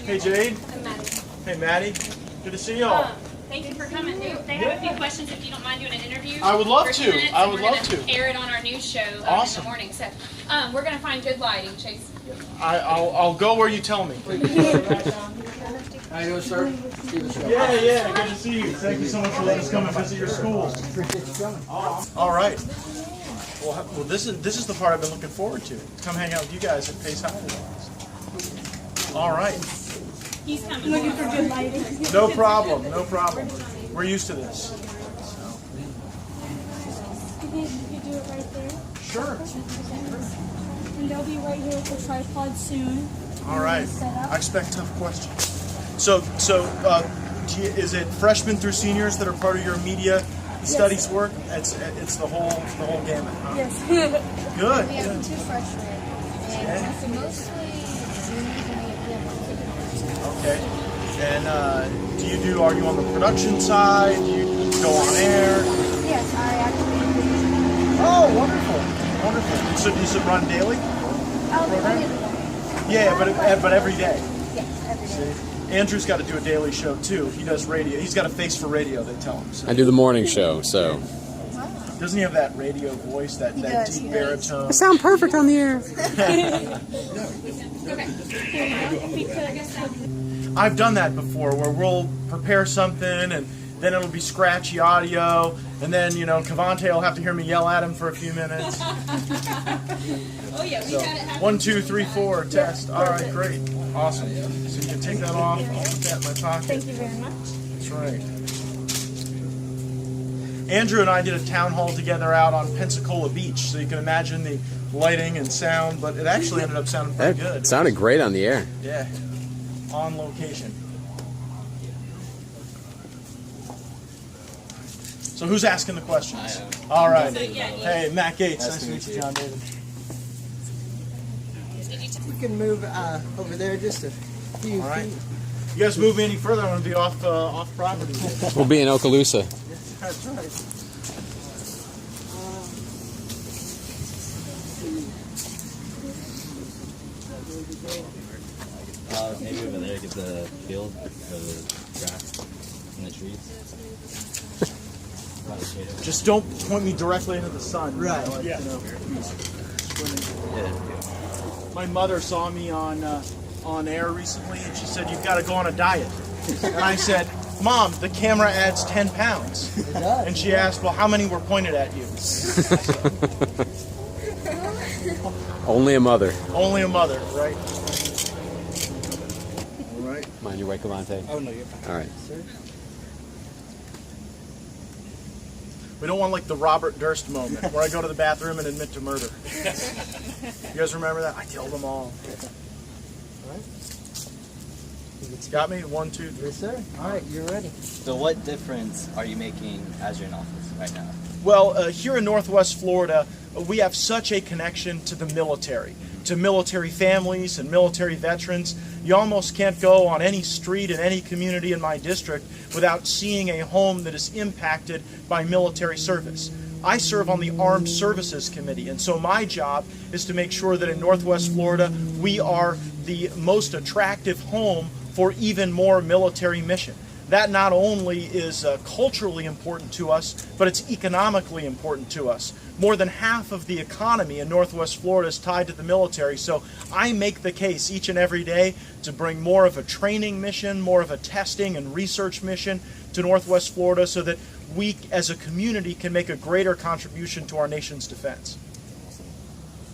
Hey, Jade. I'm Maddie. Hey, Maddie. Good to see y'all. Thank you for coming. They have a few questions if you don't mind doing an interview. I would love for 2 to. minutes, I would and we're love gonna to. air it on our news show Awesome. in the morning. So we're going to find good lighting, Chase. I'll go where you tell me. How you doing, sir? Yeah. Good to see you. Thank you so much for letting us come and visit your school. All right. Well, this is the part I've been looking forward to. Come hang out with you guys at Pace High. All right. He's coming. Looking for good lighting. No problem. No problem. We're used to this. You think you could do it right there? Sure. And they'll be right here with the tripod soon. All right. I expect tough questions. So, is it freshmen through seniors that are part of your media studies work? It's the whole gamut. Huh? Yes. Good. We have 2 freshmen, and mostly juniors, and we have 1 Okay. And are you on the production side? Do you go on air? Yes, I actually. Oh, wonderful. So does it run daily? Yeah, but every day. Yes, every day. See? Andrew's got to do a daily show too. He does radio. He's got a face for radio, they tell him. So. I do the morning show, so. Doesn't he have that radio voice, that deep baritone? I sound perfect on the air. I've done that before, where we'll prepare something and then it'll be scratchy audio, and then Cavante will have to hear me yell at him for a few minutes. Oh, yeah, we So, had it happen. 1, 2, 3, 4, test. All right, great, awesome. So you can take that off. I'll put that in my pocket. Thank you very much. That's right. Andrew and I did a town hall together out on Pensacola Beach, so you can imagine the lighting and sound, but it actually ended up sounding pretty good. It sounded great on the air. Yeah, on location. So who's asking the questions? All right. Hey, Matt Gaetz. Nice to meet you, John David. We can move over there just a few All right. feet. You guys move me any further, I'm going to be off property. We'll be in Okaloosa. That's right. Maybe over there, get the field, the grass, and the trees. Just don't point me directly into the sun. Right. Yeah. Yeah. My mother saw me on air recently, and she said, "You've got to go on a diet." And I said, "Mom, the camera adds 10 pounds." It does. And she asked, "Well, how many were pointed at you?" Only a mother. Only a mother, right? All right. Mind your way, Cavante. Oh, no, you're fine. All right. We don't want like the Robert Durst moment where I go to the bathroom and admit to murder. You guys remember that? I killed them all. Got me? 1, 2, 3. Yes, sir. All right, you're ready. So what difference are you making as you're in office right now? Well, here in Northwest Florida, we have such a connection to the military, to military families and military veterans. You almost can't go on any street in any community in my district without seeing a home that is impacted by military service. I serve on the Armed Services Committee, and so my job is to make sure that in Northwest Florida, we are the most attractive home for even more military mission. That not only is culturally important to us, but it's economically important to us. More than half of the economy in Northwest Florida is tied to the military, so I make the case each and every day to bring more of a training mission, more of a testing and research mission to Northwest Florida so that we as a community can make a greater contribution to our nation's defense.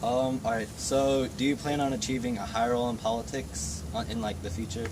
All right. So do you plan on achieving a higher role in politics in like the future?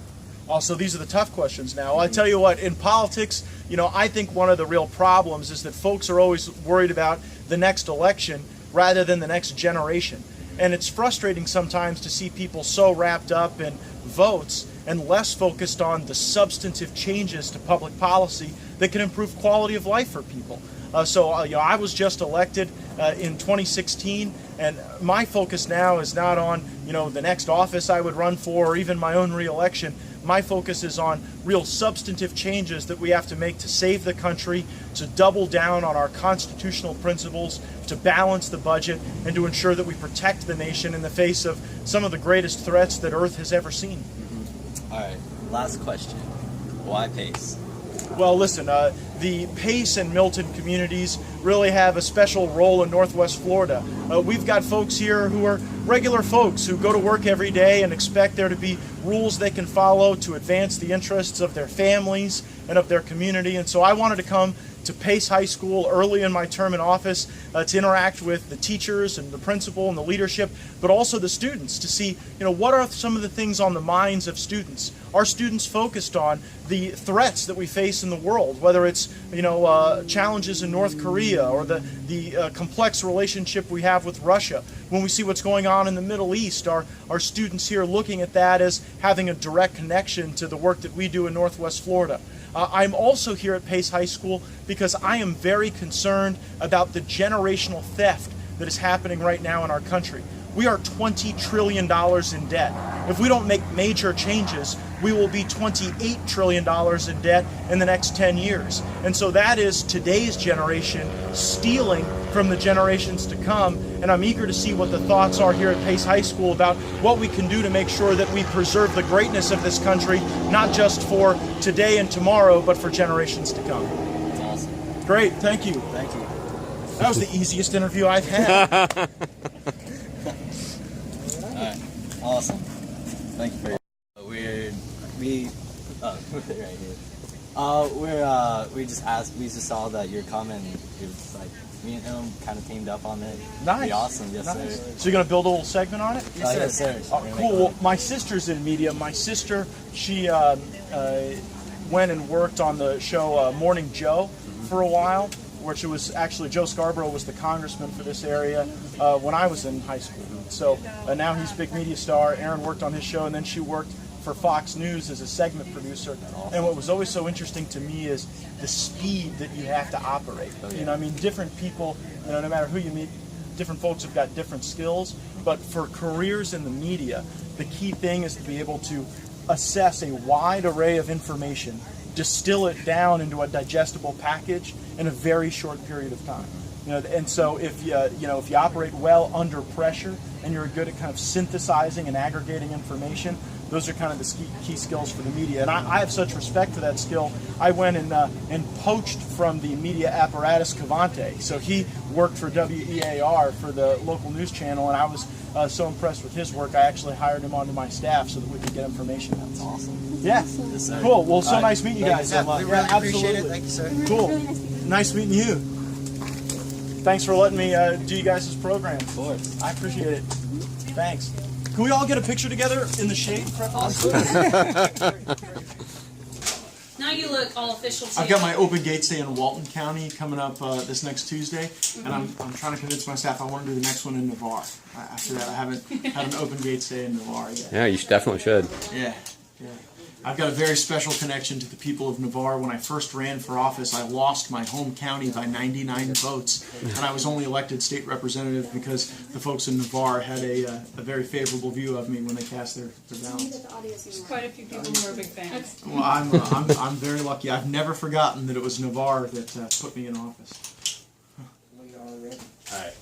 Also, these are the tough questions now. I tell you what, in politics, I think one of the real problems is that folks are always worried about the next election rather than the next generation. And it's frustrating sometimes to see people so wrapped up in votes and less focused on the substantive changes to public policy that can improve quality of life for people. I was just elected in 2016, and my focus now is not on the next office I would run for or even my own re-election. My focus is on real substantive changes that we have to make to save the country, to double down on our constitutional principles, to balance the budget, and to ensure that we protect the nation in the face of some of the greatest threats that Earth has ever seen. All right. Last question. Why Pace? Well, listen, the Pace and Milton communities really have a special role in Northwest Florida. We've got folks here who are regular folks who go to work every day and expect there to be rules they can follow to advance the interests of their families and of their community. And so I wanted to come to Pace High School early in my term in office to interact with the teachers and the principal and the leadership, but also the students to see, what are some of the things on the minds of students. Are students focused on the threats that we face in the world, whether it's challenges in North Korea or the complex relationship we have with Russia? When we see what's going on in the Middle East, are students here looking at that as having a direct connection to the work that we do in Northwest Florida? I'm also here at Pace High School because I am very concerned about the generational theft that is happening right now in our country. We are $20 trillion in debt. If we don't make major changes, we will be $28 trillion in debt in the next 10 years. And so that is today's generation stealing from the generations to come. And I'm eager to see what the thoughts are here at Pace High School about what we can do to make sure that we preserve the greatness of this country, not just for today and tomorrow, but for generations to come. That's awesome. Great, thank you. Thank you. That was the easiest interview I've had. Alright, awesome. Thank you for your we just saw that your comment, it was like me and him kind of teamed up on it. Nice. Pretty awesome, yes Nice. sir. So you're going to build a little segment on it? Yes sir. Oh, cool. Well, my sister's in media. My sister, she went and worked on the show Morning Joe for a while, which was actually Joe Scarborough was the congressman for this area when I was in high school. So now he's a big media star. Erin worked on his show, and then she worked for Fox News as a segment producer. And what was always so interesting to me is the speed that you have to operate. Different people, no matter who you meet, different folks have got different skills. But for careers in the media, the key thing is to be able to assess a wide array of information, distill it down into a digestible package in a very short period of time. And so if you operate well under pressure and you're good at kind of synthesizing and aggregating information, those are kind of the key skills for the media. And I have such respect for that skill. I went and poached from the media apparatus Cavante. So he worked for WEAR for the local news channel, and I was so impressed with his work, I actually hired him onto my staff so that we could get information out. That's awesome. Yeah. Yes, sir. Cool. Well, so nice meeting you Thank guys. you so much. We really appreciate it. absolutely. Thank you, sir. Cool. Really nice meeting you. Nice meeting you. Thanks for letting me do you guys' program. Of course. I appreciate it. Thanks. Can we all get a picture together in the shade? Now you look all official too. I've got my Open Gates Day in Walton County coming up this next Tuesday, and I'm trying to convince my staff I want to do the next one in Navarre. After that, I haven't had an Open Gates Day in Navarre yet. Yeah, you definitely should. Yeah. I've got a very special connection to the people of Navarre. When I first ran for office, I lost my home county by 99 votes, and I was only elected state representative because the folks in Navarre had a very favorable view of me when they cast their ballots. There's quite a few people who are big fans. Well, I'm very lucky. I've never forgotten that it was Navarre that put me in office. Alright.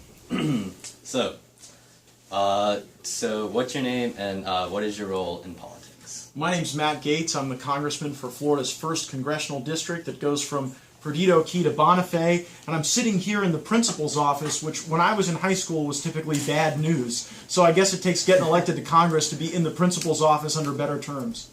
So what's your name and what is your role in politics? My name's Matt Gaetz. I'm the congressman for Florida's 1st congressional district that goes from Perdido Key to Bonifay, and I'm sitting here in the principal's office, which when I was in high school was typically bad news. So I guess it takes getting elected to Congress to be in the principal's office under better terms.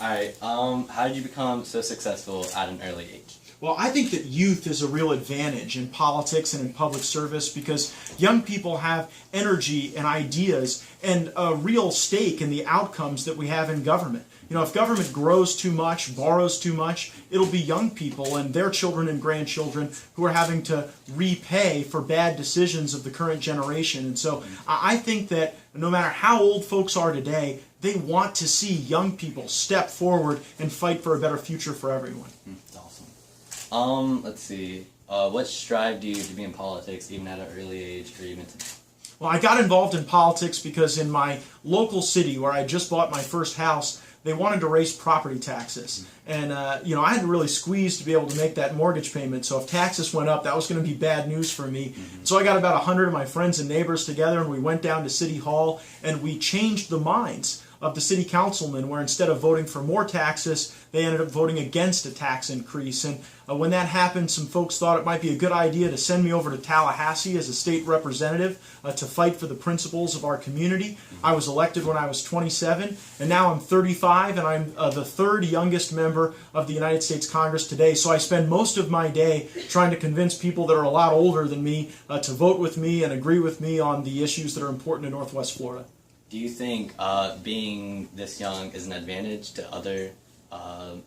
Alright, how did you become so successful at an early age? Well, I think that youth is a real advantage in politics and in public service because young people have energy and ideas and a real stake in the outcomes that we have in government. If government grows too much, borrows too much, it'll be young people and their children and grandchildren who are having to repay for bad decisions of the current generation. And so I think that no matter how old folks are today, they want to see young people step forward and fight for a better future for everyone. That's awesome. Let's see. What strived you to be in politics even at an early age or even today? Well, I got involved in politics because in my local city where I just bought my first house, they wanted to raise property taxes. And, I had to really squeeze to be able to make that mortgage payment. So if taxes went up, that was going to be bad news for me. So I got about 100 of my friends and neighbors together, and we went down to City Hall, and we changed the minds of the city councilmen, where instead of voting for more taxes, they ended up voting against a tax increase. And when that happened, some folks thought it might be a good idea to send me over to Tallahassee as a state representative to fight for the principles of our community. I was elected when I was 27, and now I'm 35, and I'm the third youngest member of the United States Congress today. So I spend most of my day trying to convince people that are a lot older than me to vote with me and agree with me on the issues that are important in Northwest Florida. Do you think being this young is an advantage to other,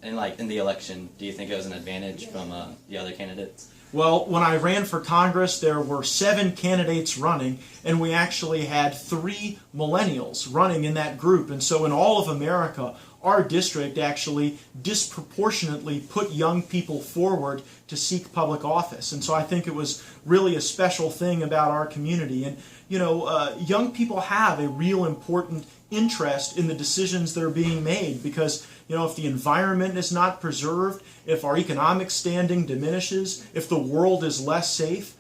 in the election, do you think it was an advantage from the other candidates? Well, when I ran for Congress, there were 7 candidates running, and we actually had 3 millennials running in that group. And so in all of America, our district actually disproportionately put young people forward to seek public office. And so I think it was really a special thing about our community. And, young people have a real important interest in the decisions that are being made because, if the environment is not preserved, if our economic standing diminishes, if the world is less safe,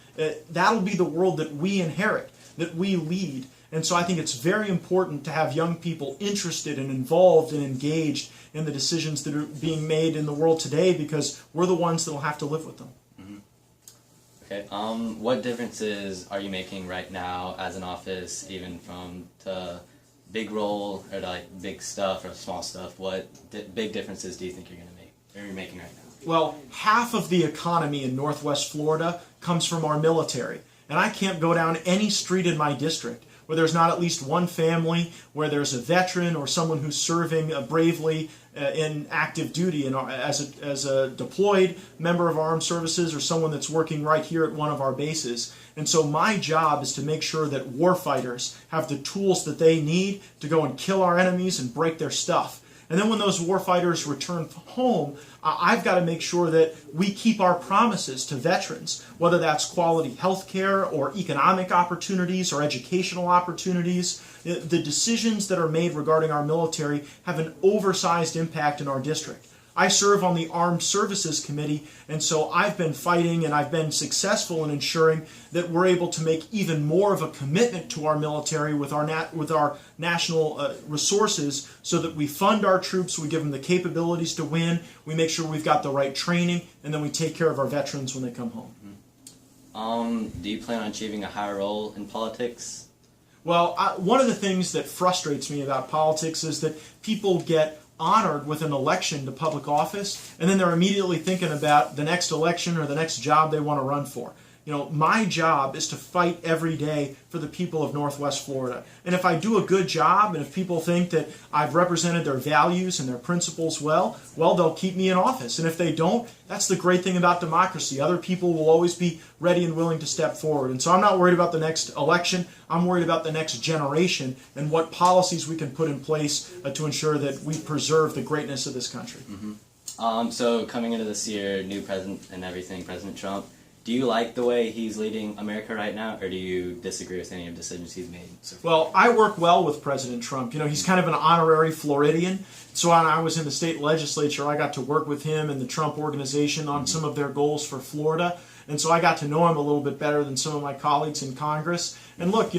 that'll be the world that we inherit, that we lead. And so I think it's very important to have young people interested and involved and engaged in the decisions that are being made in the world today because we're the ones that will have to live with them. Okay. What differences are you making right now as an office, even from the big role or big stuff or small stuff? What big differences do you think you're going to make, or you're making right now? Well, half of the economy in Northwest Florida comes from our military. And I can't go down any street in my district where there's not at least one family, where there's a veteran or someone who's serving bravely in active duty and as a deployed member of armed services or someone that's working right here at one of our bases. And so my job is to make sure that warfighters have the tools that they need to go and kill our enemies and break their stuff. And then when those warfighters return home, I've got to make sure that we keep our promises to veterans, whether that's quality health care or economic opportunities or educational opportunities. The decisions that are made regarding our military have an oversized impact in our district. I serve on the Armed Services Committee, and so I've been fighting and I've been successful in ensuring that we're able to make even more of a commitment to our military with our national resources so that we fund our troops, we give them the capabilities to win, we make sure we've got the right training, and then we take care of our veterans when they come home. Do you plan on achieving a higher role in politics? Well, one of the things that frustrates me about politics is that people get honored with an election to public office, and then they're immediately thinking about the next election or the next job they want to run for. My job is to fight every day for the people of Northwest Florida. And if I do a good job, and if people think that I've represented their values and their principles well, they'll keep me in office. And if they don't, that's the great thing about democracy. Other people will always be ready and willing to step forward. And so I'm not worried about the next election. I'm worried about the next generation and what policies we can put in place to ensure that we preserve the greatness of this country. So coming into this year, new president and everything, President Trump, do you like the way he's leading America right now, or do you disagree with any of the decisions he's made so far? Well, I work well with President Trump. He's kind of an honorary Floridian. So when I was in the state legislature, I got to work with him and the Trump organization on some of their goals for Florida. And so I got to know him a little bit better than some of my colleagues in Congress. And look,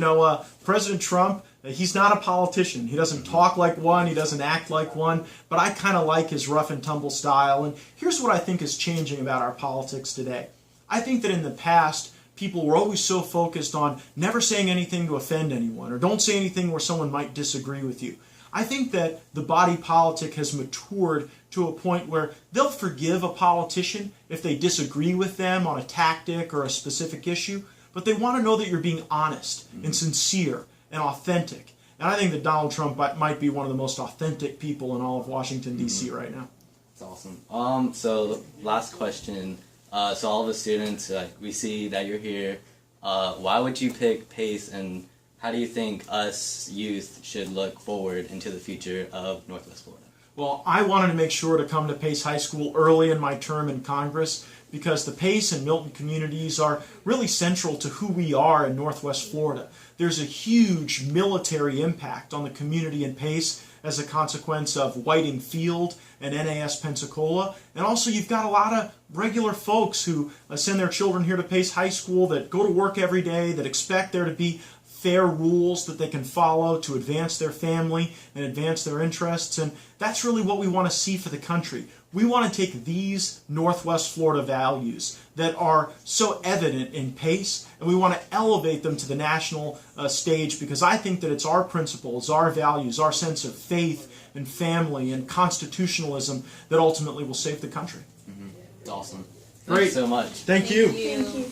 President Trump, he's not a politician. He doesn't talk like one. He doesn't act like one. But I kind of like his rough and tumble style. And here's what I think is changing about our politics today. I think that in the past, people were always so focused on never saying anything to offend anyone, or don't say anything where someone might disagree with you. I think that the body politic has matured to a point where they'll forgive a politician if they disagree with them on a tactic or a specific issue, but they want to know that you're being honest and sincere and authentic. And I think that Donald Trump might be one of the most authentic people in all of Washington, D.C. right now. That's awesome. So last question. So all of the students, we see that you're here. Why would you pick PACE, and how do you think us youth should look forward into the future of Northwest Florida? Well, I wanted to make sure to come to Pace High School early in my term in Congress because the Pace and Milton communities are really central to who we are in Northwest Florida. There's a huge military impact on the community in Pace as a consequence of Whiting Field and NAS Pensacola. And also you've got a lot of regular folks who send their children here to Pace High School that go to work every day, that expect there to be fair rules that they can follow to advance their family and advance their interests. And that's really what we want to see for the country. We want to take these Northwest Florida values that are so evident in PACE, and we want to elevate them to the national stage, because I think that it's our principles, our values, our sense of faith and family and constitutionalism that ultimately will save the country. It's awesome. Great. Thanks so much. Thank you. Thank you.